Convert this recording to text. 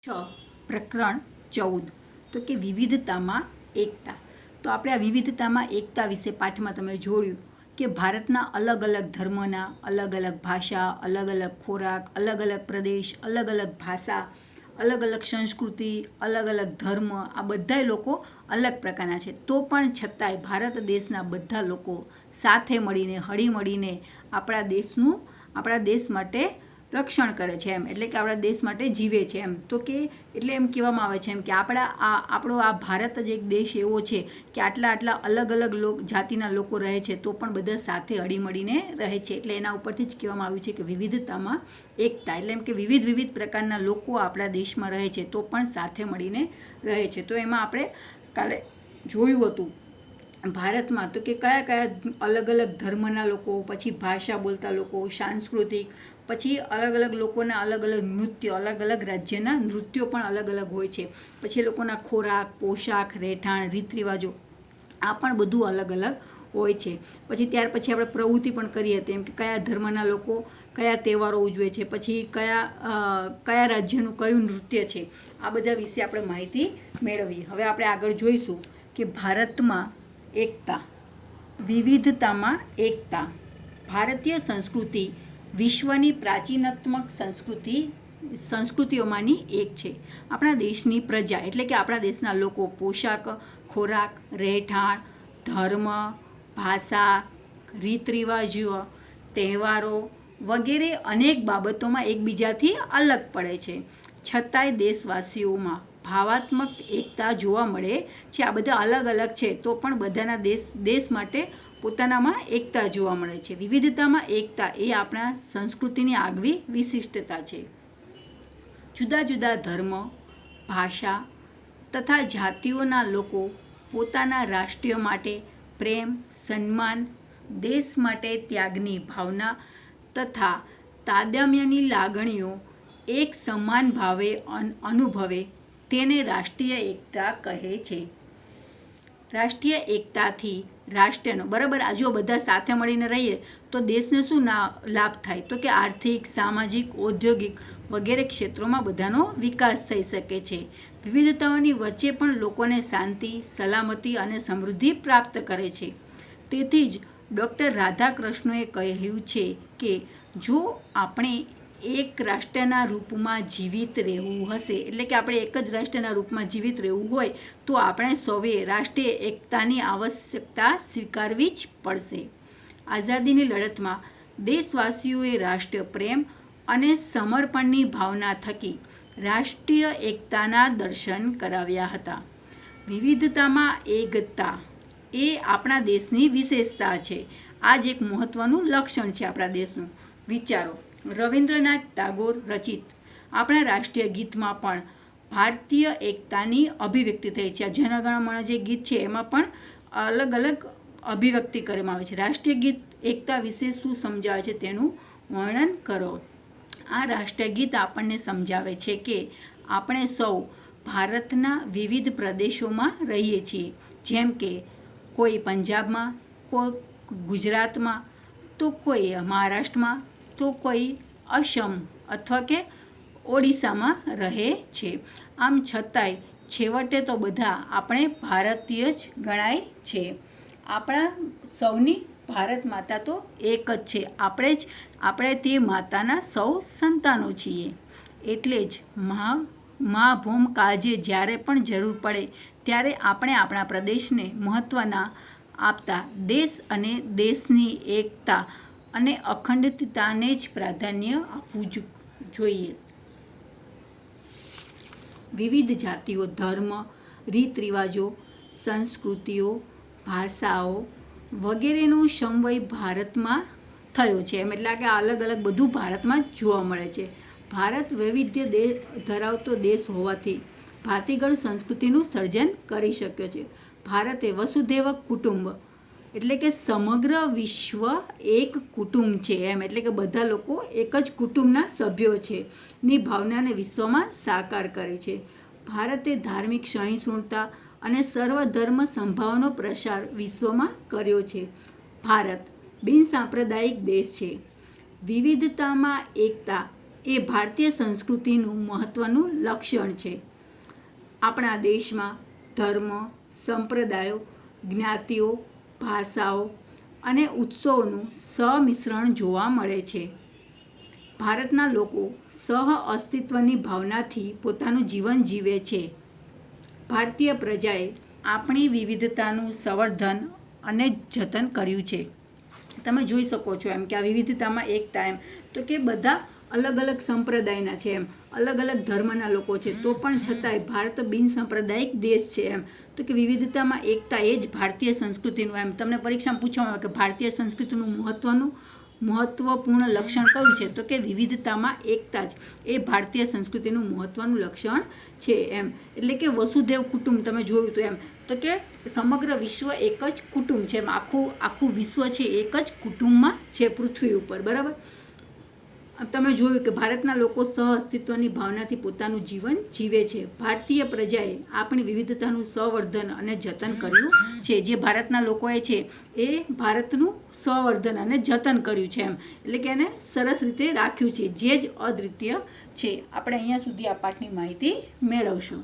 6 પ્રકરણ 14 તો કે વિવિધતામાં એકતા। તો આપણે આ વિવિધતામાં એકતા વિશે પાઠમાં તમે જોયું કે ભારતના અલગ અલગ ધર્મના અલગ અલગ ભાષા, અલગ અલગ ખોરાક, અલગ અલગ પ્રદેશ, અલગ અલગ ભાષા, અલગ અલગ સંસ્કૃતિ, અલગ અલગ ધર્મ, આ બધાય લોકો અલગ પ્રકારના છે। તો પણ છતાંય ભારત દેશના બધા લોકો સાથે મળીને હળીમળીને આપણા દેશ માટે રક્ષણ કરે છે એમ, એટલે કે આપણા દેશ માટે જીવે છે એમ। તો કે એટલે એમ કહેવામાં આવે છે એમ કે આપણો આ ભારત જ એક દેશ એવો છે કે આટલા અલગ અલગ જાતિના લોકો રહે છે તો પણ બધા સાથે હળીમળીને રહે છે। એટલે એના ઉપરથી જ કહેવામાં આવ્યું છે કે વિવિધતામાં એકતા, એટલે એમ કે વિવિધ પ્રકારના લોકો આપણા દેશમાં રહે છે તો પણ સાથે મળીને રહે છે। તો એમાં આપણે કાલે જોયું હતું ભારતમાં તો કે કયા કયા અલગ અલગ ધર્મના લોકો, પછી ભાષા બોલતા લોકો, સાંસ્કૃતિક, પછી અલગ અલગ લોકોના અલગ અલગ નૃત્યો, અલગ અલગ રાજ્યના નૃત્યો પણ અલગ અલગ હોય છે। પછી એ લોકોના ખોરાક, પોશાક, રહેઠાણ, રીત રિવાજો, આ પણ બધું અલગ અલગ હોય છે। પછી ત્યાર પછી આપણે પ્રવૃત્તિ પણ કરી હતી એમ કે કયા ધર્મના લોકો કયા તહેવારો ઉજવે છે, પછી કયા રાજ્યનું કયું નૃત્ય છે, આ બધા વિશે આપણે માહિતી મેળવી। હવે આપણે આગળ જોઈશું કે ભારતમાં એકતા, વિવિધતામાં એકતા। ભારતીય સંસ્કૃતિ વિશ્વની પ્રાચીનતમ સંસ્કૃતિઓમાંની એક છે। આપણા દેશની પ્રજા એટલે કે આપણા દેશના લોકો પોશાક, ખોરાક, રહેઠાણ, ધર્મ, ભાષા, રીત રિવાજો, તહેવારો વગેરે અનેક બાબતોમાં એકબીજાથી અલગ પડે છે, છતાંય દેશવાસીઓમાં ભાવાત્મક એકતા જોવા મળે છે। આ બધા અલગ અલગ છે તો પણ બધાના દેશ માટે પોતાનામાં એકતા જોવા મળે છે। વિવિધતામાં એકતા એ આપણા સંસ્કૃતિની આગવી વિશિષ્ટતા છે। જુદા જુદા ધર્મ, ભાષા તથા જાતિઓના લોકો પોતાના રાષ્ટ્ર માટે પ્રેમ, સન્માન, દેશ માટે ત્યાગની ભાવના તથા તાદાત્મ્યની લાગણીઓ એક સમાન ભાવે અનુભવે તેને રાષ્ટ્રીય એકતા કહે છે। રાષ્ટ્રીય એકતાથી રાષ્ટ્રનો બરાબર આ જો બધા સાથે મળીને રહીએ તો દેશને શું લાભ થાય, તો કે આર્થિક, સામાજિક, ઔદ્યોગિક વગેરે ક્ષેત્રોમાં બધાનો વિકાસ થઈ શકે છે। વિવિધતાઓની વચ્ચે પણ લોકોને શાંતિ, સલામતી અને સમૃદ્ધિ પ્રાપ્ત કરે છે। તેથી જ ડૉક્ટર રાધાકૃષ્ણએ કહ્યું છે કે જો આપણે એક રાષ્ટ્રના રૂપમાં જીવિત રહેવું હશે, એટલે કે આપણે એક જ રાષ્ટ્રના રૂપમાં જીવિત રહેવું હોય તો આપણે સૌએ રાષ્ટ્રીય એકતાની આવશ્યકતા સ્વીકારવી જ પડશે। આઝાદીની લડતમાં દેશવાસીઓએ રાષ્ટ્ર પ્રેમ અને સમર્પણની ભાવના થકી રાષ્ટ્રીય એકતાના દર્શન કરાવ્યા હતા। વિવિધતામાં એકતા એ આપણા દેશની વિશેષતા છે। આ જ એક મહત્વનું લક્ષણ છે આપણા દેશનું। વિચારો, રવિન્દ્રનાથ ટાગોર રચિત આપણા રાષ્ટ્રીય ગીતમાં પણ ભારતીય એકતાની અભિવ્યક્તિ થઈ છે। આ જન ગણ મન જે ગીત છે એમાં પણ અલગ અલગ અભિવ્યક્તિ કરવામાં આવે છે। રાષ્ટ્રીય ગીત એકતા વિશે શું સમજાવે છે તેનું વર્ણન કરો। આ રાષ્ટ્રીય ગીત આપણને સમજાવે છે કે આપણે સૌ ભારતના વિવિધ પ્રદેશોમાં રહીએ છીએ, જેમ કે કોઈ પંજાબમાં, કોઈ ગુજરાતમાં, તો કોઈ મહારાષ્ટ્રમાં, તો કોઈ અસમ અથવા કે ઓડિશામાં રહે છે। આમ છતાંય છેવટે તો બધા આપણે ભારતીય જ ગણાય છે। આપણા સૌની ભારત માતા તો એક જ છે, આપણે તે માતાના સૌ સંતાનો છીએ। એટલે જ મા ભૂમ કાળજે જ્યારે પણ જરૂર પડે ત્યારે આપણે આપણા પ્રદેશને મહત્ત્વ ના આપતા દેશ અને દેશની એકતા અને અખંડિતતાને જ પ્રાધાન્ય આપવું જોઈએ। વિવિધ જાતિઓ, ધર્મ, રીત રિવાજો, સંસ્કૃતિઓ, ભાષાઓ વગેરેનો સમન્વય ભારતમાં થયો છે એમ, એટલે કે અલગ અલગ બધું ભારતમાં જ જોવા મળે છે। ભારત વૈવિધ્ય ધરાવતો દેશ હોવાથી ભાતીગળ સંસ્કૃતિનું સર્જન કરી શક્યો છે। ભારત એ વસુધૈવ કુટુંબ એટલે કે સમગ્ર વિશ્વ એક કુટુંબ છે એમ, એટલે કે બધા લોકો એક જ કુટુંબના સભ્યો છે ની ભાવનાને વિશ્વમાં સાકાર કરે છે। ભારતે ધાર્મિક સહિષ્ણુતા અને સર્વધર્મ સંભાવનો પ્રસાર વિશ્વમાં કર્યો છે। ભારત બિનસાંપ્રદાયિક દેશ છે। વિવિધતામાં એકતા એ ભારતીય સંસ્કૃતિનું મહત્ત્વનું લક્ષણ છે. આપણા દેશમાં ધર્મ, સંપ્રદાયો, જ્ઞાતિઓ, ભાષાઓ અને ઉત્સવોનું સમિશ્રણ જોવા મળે છે. ભારતના લોકો સહ અસ્તિત્વની ભાવનાથી પોતાનું જીવન જીવે છે. ભારતીય પ્રજાએ આપણી વિવિધતાનું સંવર્ધન અને જતન કર્યું છે. તમે જોઈ શકો છો એમ કે આ વિવિધતામાં એકતા એમ તો કે બધા અલગ અલગ સંપ્રદાયના છે એમ, અલગ અલગ ધર્મના લોકો છે, તો પણ છતાંય ભારત બિન સાંપ્રદાયિક દેશ છે એમ. તો કે વિવિધતામાં એકતા એ જ ભારતીય સંસ્કૃતિનું એમ તમને પરીક્ષામાં પૂછવામાં આવે કે ભારતીય સંસ્કૃતિનું મહત્વપૂર્ણ લક્ષણ કયું છે, તો કે વિવિધતામાં એકતા જ એ ભારતીય સંસ્કૃતિનું મહત્વનું લક્ષણ છે એમ. એટલે કે વસુધૈવ કુટુંબ તમે જોયું તો એમ તો કે સમગ્ર વિશ્વ એક જ કુટુંબ છે એમ, આખું વિશ્વ છે એક જ કુટુંબમાં છે પૃથ્વી ઉપર, બરાબર. તમે જોયું કે ભારતના લોકો સહ અસ્તિત્વની ભાવનાથી પોતાનું જીવન જીવે છે. ભારતીય પ્રજાએ આપણી વિવિધતાનું સંવર્ધન અને જતન કર્યું છે. જે ભારતના લોકોએ છે એ ભારતનું સંવર્ધન અને જતન કર્યું છે એમ, એટલે કે એને સરસ રીતે રાખ્યું છે, જે જ અદ્વિતીય છે. આપણે અહીંયા સુધી આ પાઠની માહિતી મેળવશું.